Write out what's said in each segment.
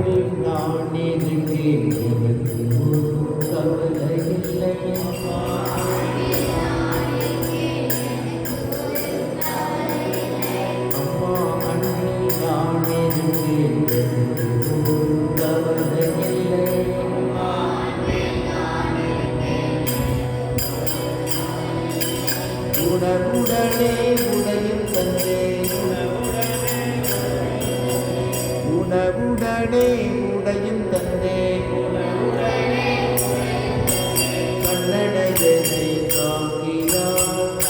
அன்பில் நான் இருக்கேன் எனக்கு ஒரு கவலை இல்லை. அம்மா அன்பில் நான் இருக்கேன் எனக்கு ஒரு கவலை இல்லை. உணவுடனே உடையும் தந்தேன், உணவுடனே உடையும் தந்தேன், கண்ணடையனை காக்கிறார்,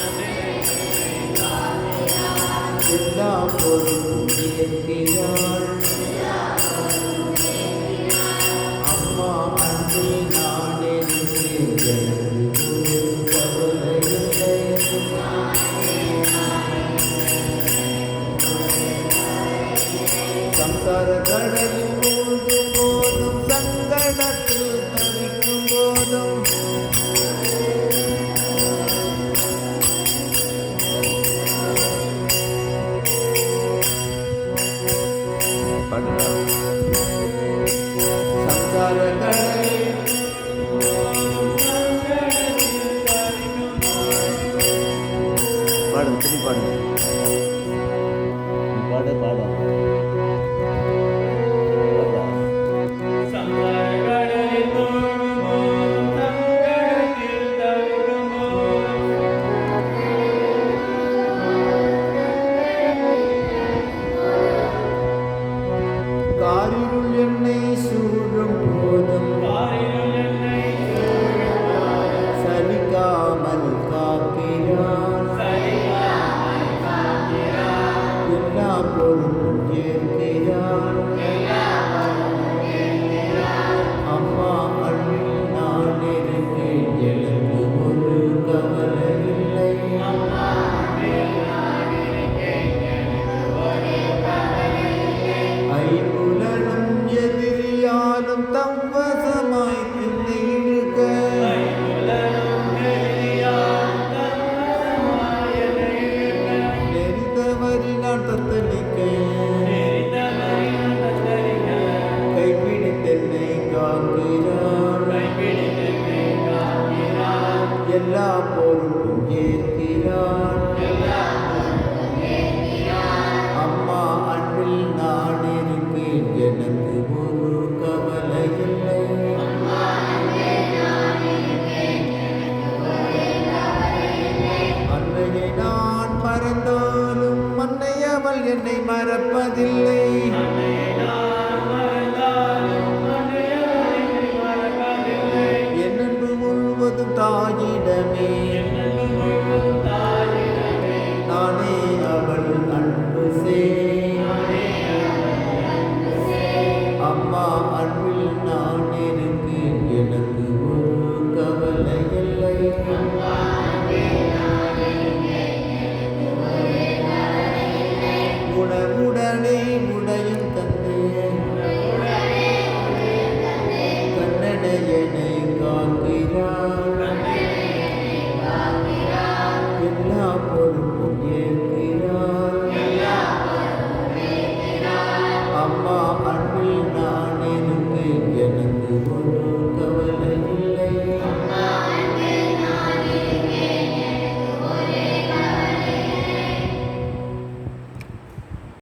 எல்லா பொருளும் ஏற்கிறாள். அம்மா அன்பில் நான் இருக்கிறேன் எனக்கு ஒரு கவலை இல்லை. சம்சார கடலில் மூழ்கும் போதும் சங்கடத்தில் தவிக்கும் போதும் சம்சார கடலில் பாடும் திரும்பி பாடுங்க பாட பாடும் காரிருள் என்னை சூழும் போதும் சலிக்காமல் காக்கிறான், எல்லா பொருளும் ஏற்கிறான். அம்மா அன்பில் நான் இருக்கேன் எனக்கு ஒரு கவலை இல்லை. ஐம்புலனும் எதிரியாலும் தம் வசமாய் திண்ணை இழுக்க, நெறி தவறி நான் தத்தளிக்க, கைப்பிடித்தென்னை காக்கிறான், எல்லா பொருளும் ஏற்கிறான். அம்மா அன்பில் நான் இருக்கேன் எனக்கு ஒரு கவலை இல்லை. அன்னையை நான் மறந்தாலும் அன்னை அவள் என்னை மறப்பதில்லை. என்னென்று முழுவதும் தாயிடமே, நானே அவள் அன்பு செய். அம்மா அன்பில் நான் இருக்கேன் எனக்கு ஒரு கவலை இல்லை. உணவுடனே உடையும்